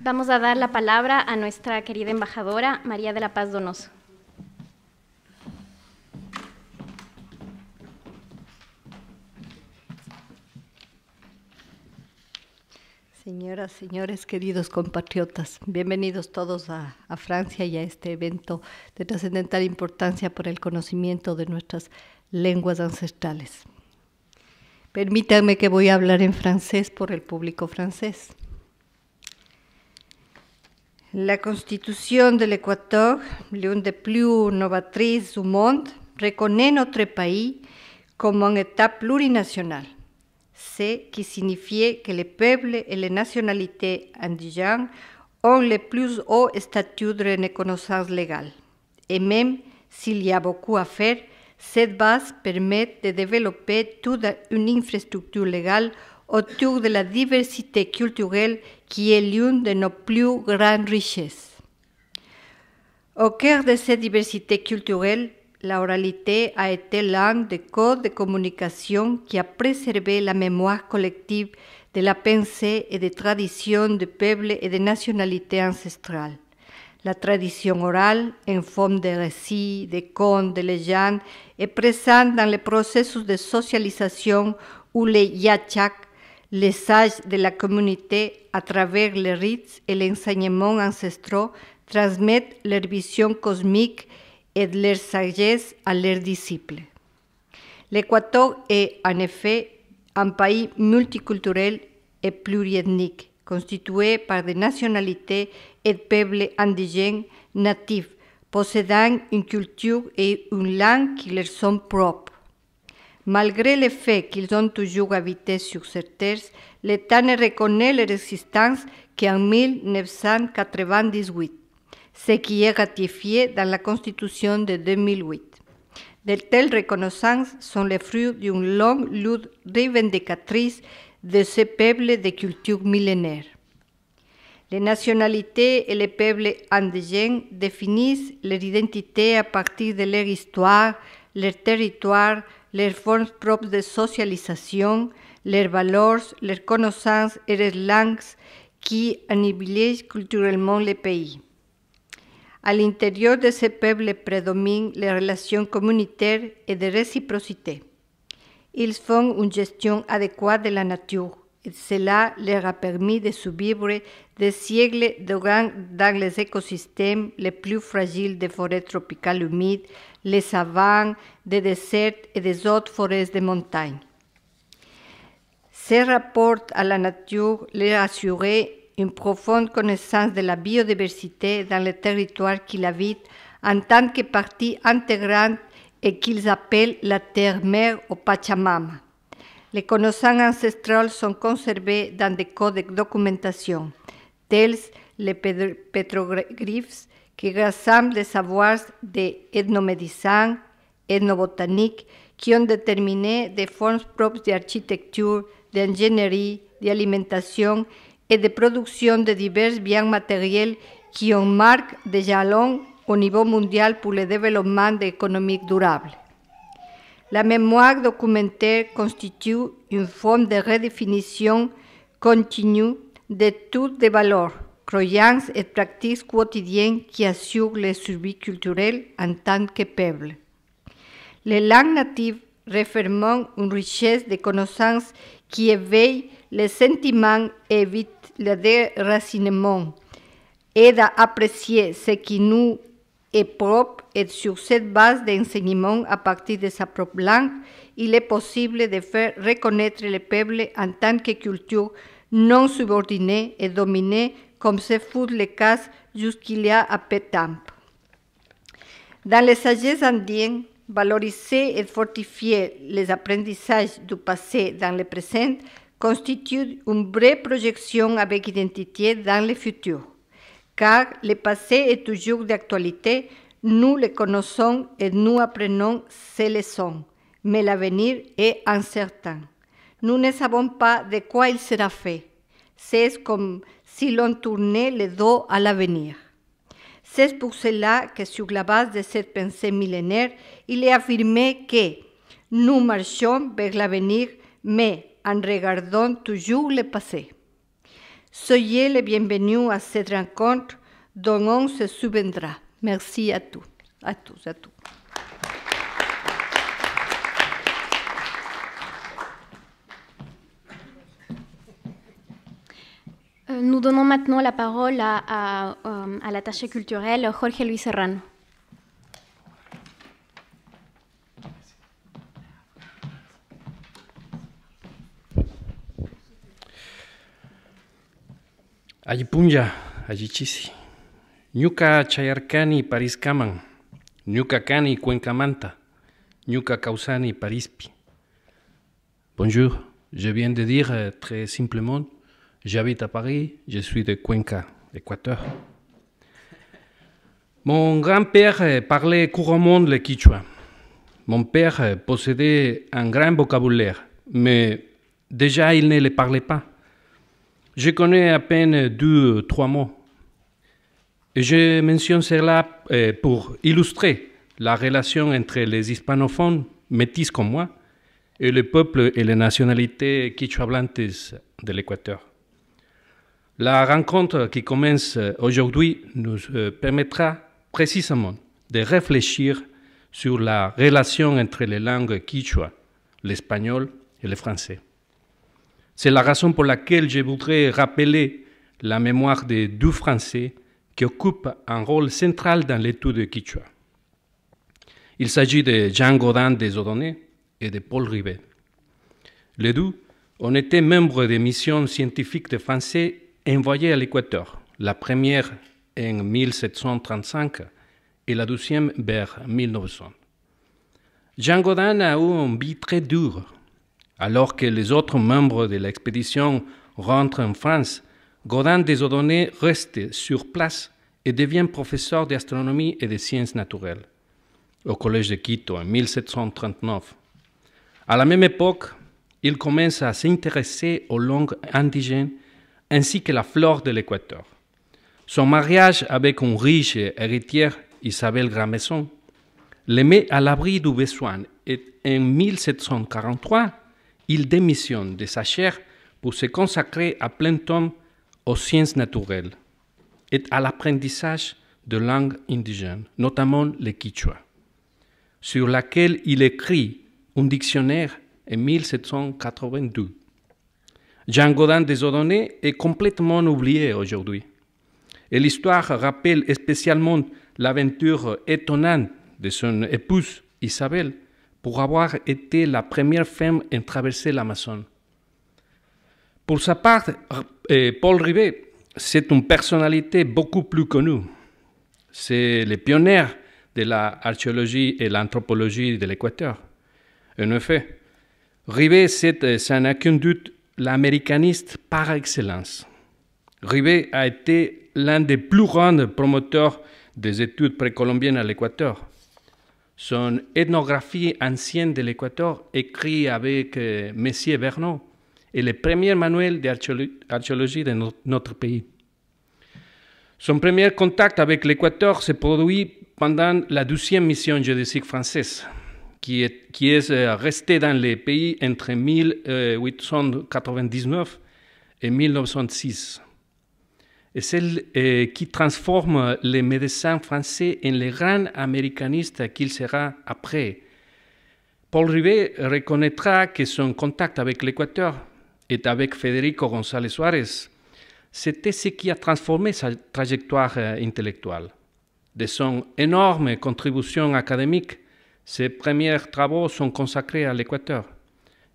Vamos a dar la palabra a nuestra querida embajadora, María de la Paz Donoso. Señoras, señores, queridos compatriotas, bienvenidos todos a Francia y a este evento de trascendental importancia para el conocimiento de nuestras lenguas ancestrales. Permítanme que voy a hablar en francés por el público francés. La Constitution de l'Équateur, l'une des plus novatrices du monde, reconnaît notre pays comme un État plurinational, ce qui signifie que les peuples et les nationalités indigènes ont le plus haut statut de reconnaissance légale. Et même s'il y a beaucoup à faire, cette base permet de développer toute une infrastructure légale autour de la diversité culturelle qui est l'une de nos plus grandes richesses. Au cœur de cette diversité culturelle, la oralité a été l'un des codes de communication qui a préservé la mémoire collective de la pensée et des traditions de peuples et des nationalités ancestrales. La tradition orale, en forme de récits, de contes, de légendes, est présente dans le processus de socialisation où les yachak, les sages de la communauté, à travers les rites et l'enseignement ancestraux, transmettent leur vision cosmique et de leur sagesse à leurs disciples. L'Équateur est en effet un pays multiculturel et pluriethnique, constitué par des nationalités et peuples indigènes natifs, possédant une culture et une langue qui leur sont propres. Malgré le fait qu'ils ont toujours habité sur cette terre, l'État ne reconnaît leur existence qu'en 1998, ce qui est ratifié dans la Constitution de 2008. De telles reconnaissances sont les fruits d'une longue lutte revendicatrice de ces peuples de culture millénaire. Les nationalités et les peuples indigènes définissent leur identité à partir de leur histoire, leur territoire, leurs formes propres de socialisation, leurs valeurs, leurs connaissances et leurs langues qui privilégient culturellement le pays. À l'intérieur de ces peuples prédominent les relations communautaires et de réciprocité. Ils font une gestion adéquate de la nature et cela leur a permis de survivre des siècles durant dans les écosystèmes les plus fragiles des forêts tropicales humides, les savanes, des déserts et des autres forêts de montagne. Ces rapports à la nature leur assuraient une profonde connaissance de la biodiversité dans les territoires qu'ils habitent en tant que partie intégrante et qu'ils appellent la terre-mère ou Pachamama. Les connaissances ancestrales sont conservées dans des codes de documentation, tels les pétroglyphes qui rassemblent des savoirs d'ethnomédecins, ethnobotaniques, qui ont déterminé des formes propres d'architecture, d'ingénierie, d'alimentation et de production de divers biens matériels qui en marquent des jalons au niveau mondial pour le développement économique durable. La mémoire documentaire constitue une forme de redéfinition continue de toutes les valeurs, croyances et pratiques quotidiennes qui assurent la survie culturelle en tant que peuple. Les langues natives renferment une richesse de connaissances qui éveille les sentiments et évite le déracinement, aide à apprécier ce qui nous est propre et sur cette base d'enseignement à partir de sa propre langue, il est possible de faire reconnaître le peuple en tant que culture non subordonnée et dominée comme ce fut le cas jusqu'il y a à peu de temps. Dans les sagesses indiennes, valoriser et fortifier les apprentissages du passé dans le présent constitue une vraie projection avec identité dans le futur, car le passé est toujours d'actualité, nous le connaissons et nous apprenons ces leçons, mais l'avenir est incertain. Nous ne savons pas de quoi il sera fait. C'est comme si l'on tournait le dos à l'avenir. C'est pour cela que sur la base de cette pensée millénaire, il est affirmé que nous marchons vers l'avenir, mais en regardant toujours le passé. Soyez les bienvenus à cette rencontre dont on se souviendra. Merci à tous, à tous, à tous. Nous donnons maintenant la parole à l'attaché culturel Jorge Luis Serrano. Ayipunya, ayichisi. Ñuka chayarkani Pariscaman, ñuka kani Cuencamanta, ñuka causani Parispi. Bonjour, je viens de dire très simplement, j'habite à Paris, je suis de Cuenca, Équateur. Mon grand-père parlait couramment le quichua. Mon père possédait un grand vocabulaire, mais déjà il ne le parlait pas. Je connais à peine 2 ou 3 mots. Et je mentionne cela pour illustrer la relation entre les hispanophones métis comme moi et le peuple et les nationalités quichuablantes de l'Équateur. La rencontre qui commence aujourd'hui nous permettra précisément de réfléchir sur la relation entre les langues quichua, l'espagnol et le français. C'est la raison pour laquelle je voudrais rappeler la mémoire des 2 Français qui occupent un rôle central dans l'étude de quichua. Il s'agit de Jean Gaudin des Odonais et de Paul Rivet. Les 2 ont été membres des missions scientifiques de Français envoyées à l'Équateur, la première en 1735 et la deuxième vers 1900. Jean Gaudin a eu une vie très dure. Alors que les autres membres de l'expédition rentrent en France, Gaudin des Odonais reste sur place et devient professeur d'astronomie et de sciences naturelles au Collège de Quito en 1739. À la même époque, il commence à s'intéresser aux langues indigènes ainsi que la flore de l'Équateur. Son mariage avec une riche héritière, Isabelle Grandmaison, le met à l'abri du besoin et en 1743, il démissionne de sa chaire pour se consacrer à plein temps aux sciences naturelles et à l'apprentissage de langues indigènes, notamment le quichua, sur laquelle il écrit un dictionnaire en 1782. Jean Gaudin des Odonais est complètement oublié aujourd'hui, et l'histoire rappelle spécialement l'aventure étonnante de son épouse Isabelle, pour avoir été la première femme à traverser l'Amazone. Pour sa part, Paul Rivet, c'est une personnalité beaucoup plus connue. C'est le pionnier de l'archéologie et l'anthropologie de l'Équateur. En effet, Rivet, c'est sans aucun doute l'américaniste par excellence. Rivet a été l'un des plus grands promoteurs des études précolombiennes à l'Équateur. Son ethnographie ancienne de l'Équateur, écrit avec Messier Vernon, est le premier manuel d'archéologie de notre pays. Son premier contact avec l'Équateur se produit pendant la 12e mission géodésique française, qui est restée dans le pays entre 1899 et 1906. Et celle qui transforme les médecins français en les grands américanistes qu'il sera après. Paul Rivet reconnaîtra que son contact avec l'Équateur et avec Federico González Suárez, c'était ce qui a transformé sa trajectoire intellectuelle. De son énorme contribution académique, ses premiers travaux sont consacrés à l'Équateur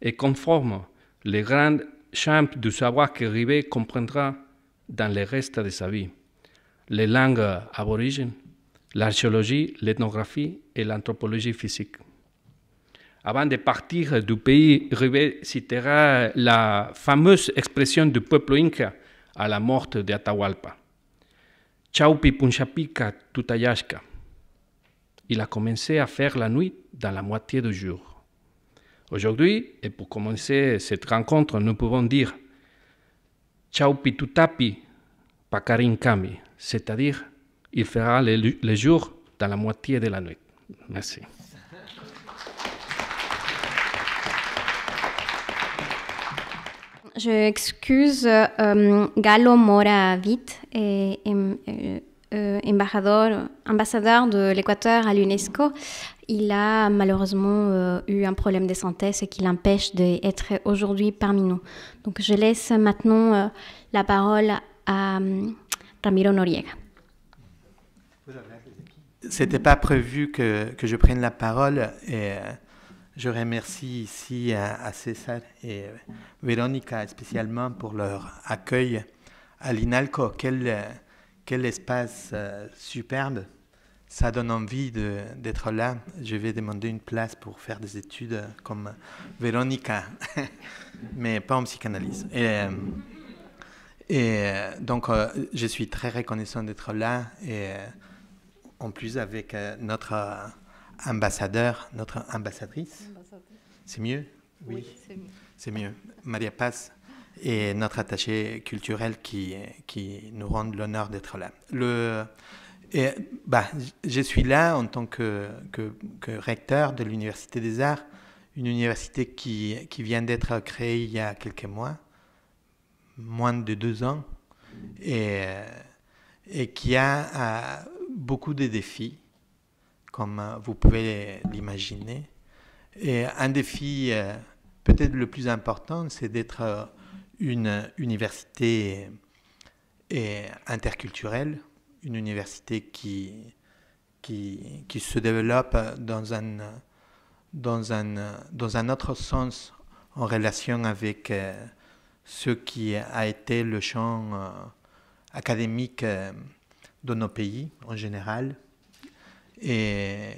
et conforment les grands champs du savoir que Rivet comprendra dans le reste de sa vie. Les langues aborigènes, l'archéologie, l'ethnographie et l'anthropologie physique. Avant de partir du pays, Rivet citera la fameuse expression du peuple inca à la mort d'Atahualpa. Chaupi punchapica tutayashka. Il a commencé à faire la nuit dans la moitié du jour. Aujourd'hui, et pour commencer cette rencontre, nous pouvons dire Chaupi tutapi pakarinkami, c'est-à-dire il fera le jour dans la moitié de la nuit. Merci. je excuse Galo Mora Vit, ambassadeur de l'Équateur à l'UNESCO. Il a malheureusement eu un problème de santé, ce qui l'empêche d'être aujourd'hui parmi nous. Donc je laisse maintenant la parole à Ramiro Noriega. C'était pas prévu que je prenne la parole et je remercie ici à César et Véronica spécialement pour leur accueil à l'INALCO. Quel espace superbe, ça donne envie d'être là. Je vais demander une place pour faire des études comme Véronica, mais pas en psychanalyse. Et donc je suis très reconnaissant d'être là et en plus avec notre ambassadeur, notre ambassadrice. C'est mieux? Oui, c'est mieux. Maria Paz et notre attaché culturel qui nous rend l'honneur d'être là. Je suis là en tant que recteur de l'Université des Arts, une université qui vient d'être créée il y a quelques mois, moins de 2 ans, et qui a beaucoup de défis, comme vous pouvez l'imaginer. Et un défi peut-être le plus important, c'est d'être une université interculturelle, une université qui se développe dans un autre sens en relation avec ce qui a été le champ académique de nos pays en général, et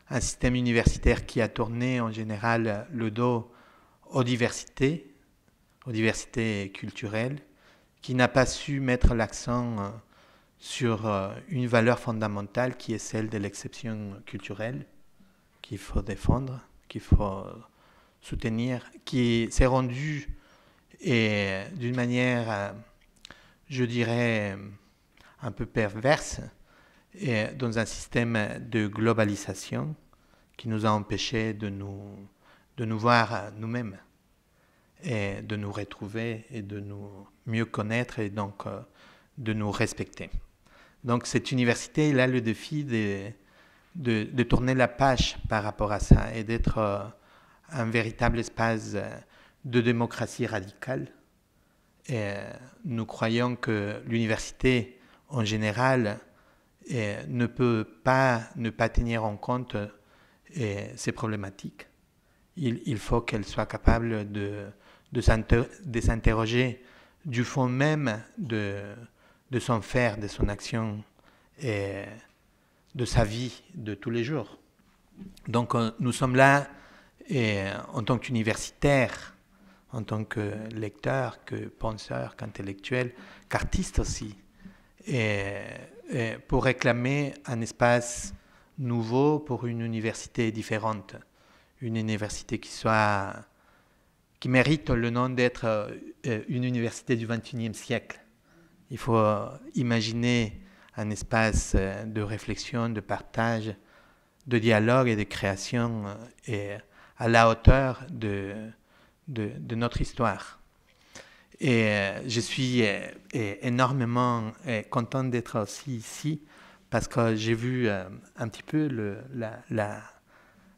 un système universitaire qui a tourné en général le dos aux diversités culturelles, qui n'a pas su mettre l'accent sur une valeur fondamentale qui est celle de l'exception culturelle, qu'il faut défendre, qu'il faut soutenir, qui s'est rendue et d'une manière, je dirais, un peu perverse, et dans un système de globalisation qui nous a empêchés de nous voir nous-mêmes et de nous retrouver et de nous mieux connaître et donc de nous respecter. Donc cette université, elle a le défi de tourner la page par rapport à ça et d'être un véritable espace de démocratie radicale. Et nous croyons que l'université en général ne peut pas ne pas tenir en compte ces problématiques. Il faut qu'elle soit capable de s'interroger du fond même de son faire, de son action et de sa vie de tous les jours. Donc nous sommes là en tant qu'universitaires, en tant que lecteurs, que penseurs, qu'intellectuels, qu'artistes aussi, et pour réclamer un espace nouveau pour une université différente, une université qui mérite le nom d'être une université du XXIe siècle. Il faut imaginer un espace de réflexion, de partage, de dialogue et de création à la hauteur de notre histoire. Et je suis énormément content d'être aussi ici parce que j'ai vu un petit peu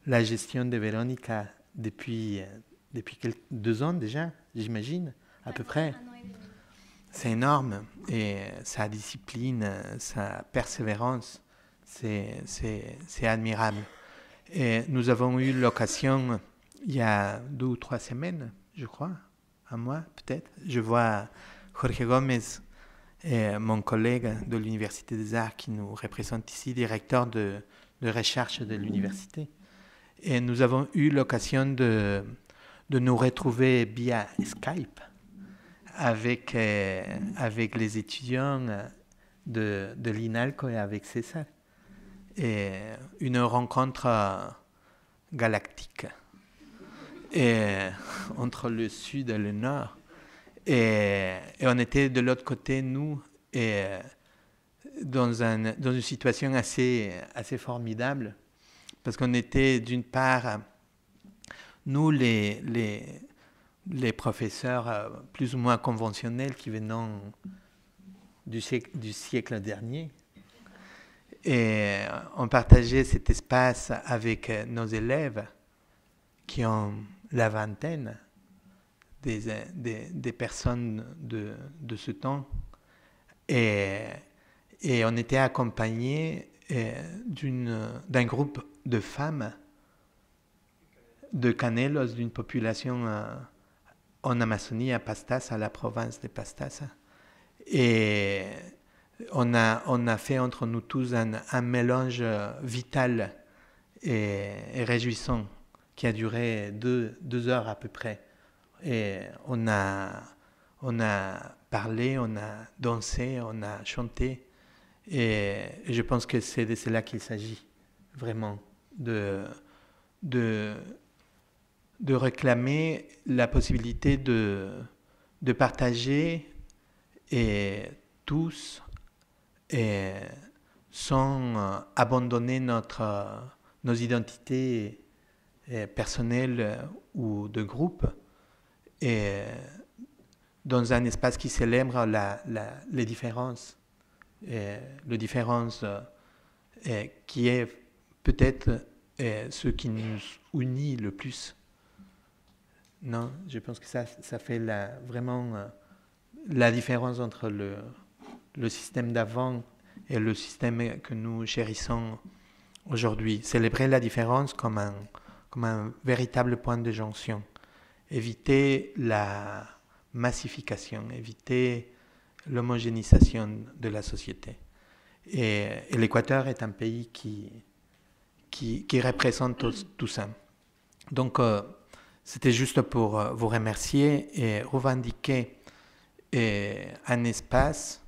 la gestion de Véronica depuis 2 ans déjà, j'imagine, à peu près. C'est énorme, et sa discipline, sa persévérance, c'est admirable. Et nous avons eu l'occasion, il y a 2 ou 3 semaines, je crois, un mois peut-être, je vois Jorge Gomez, mon collègue de l'Université des Arts qui nous représente ici, directeur de recherche de l'université. Et nous avons eu l'occasion de nous retrouver via Skype avec les étudiants de l'INALCO et avec César. Et une rencontre galactique entre le sud et le nord. Et on était de l'autre côté, nous, dans une situation assez formidable, parce qu'on était d'une part, nous, les professeurs plus ou moins conventionnels qui venaient du siècle dernier. Et on partageait cet espace avec nos élèves qui ont la vingtaine, des personnes de ce temps. Et on était accompagné d'un groupe de femmes de Canelos, d'une population en Amazonie, à Pastas, à la province de Pastas. Et on a fait entre nous tous un mélange vital et réjouissant qui a duré deux heures à peu près. Et on a parlé, on a dansé, on a chanté. Et je pense que c'est de cela qu'il s'agit, vraiment, de réclamer la possibilité de partager tous sans abandonner nos identités personnelles ou de groupe, et dans un espace qui célèbre les différences, les différences qui est peut-être ce qui nous unit le plus. Non, je pense que ça fait vraiment la différence entre le système d'avant et le système que nous chérissons aujourd'hui. Célébrer la différence comme un véritable point de jonction. Éviter la massification, éviter l'homogénéisation de la société. Et l'Équateur est un pays qui représente tout ça. Donc, c'était juste pour vous remercier et revendiquer un espace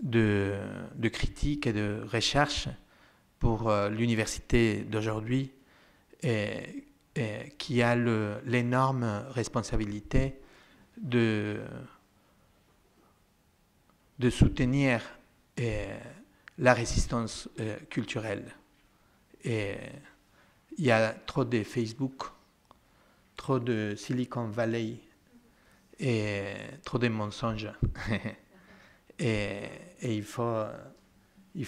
de critique et de recherche pour l'université d'aujourd'hui, qui a l'énorme responsabilité de soutenir la résistance culturelle. Et il y a trop de Facebook, trop de Silicon Valley et trop de mensonges. et il faut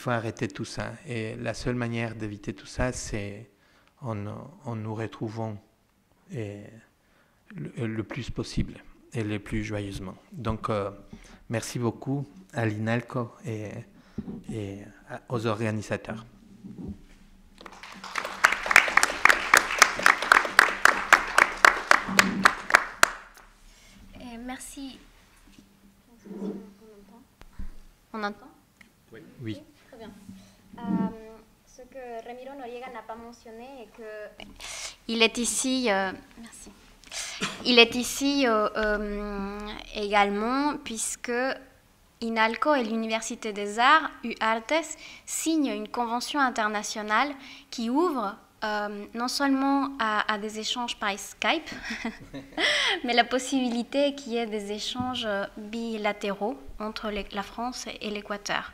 arrêter tout ça. Et la seule manière d'éviter tout ça, c'est en nous retrouvant le plus possible et le plus joyeusement. Donc, merci beaucoup à l'INALCO et aux organisateurs. Merci. On entend? Oui. Très bien. Ce que Ramiro Noriega n'a pas mentionné est que il est ici. Merci. Il est ici également puisque INALCO et l'Université des Arts, UARTES, signent une convention internationale qui ouvre non seulement à des échanges par Skype, mais la possibilité qu'il y ait des échanges bilatéraux entre la France et l'Équateur.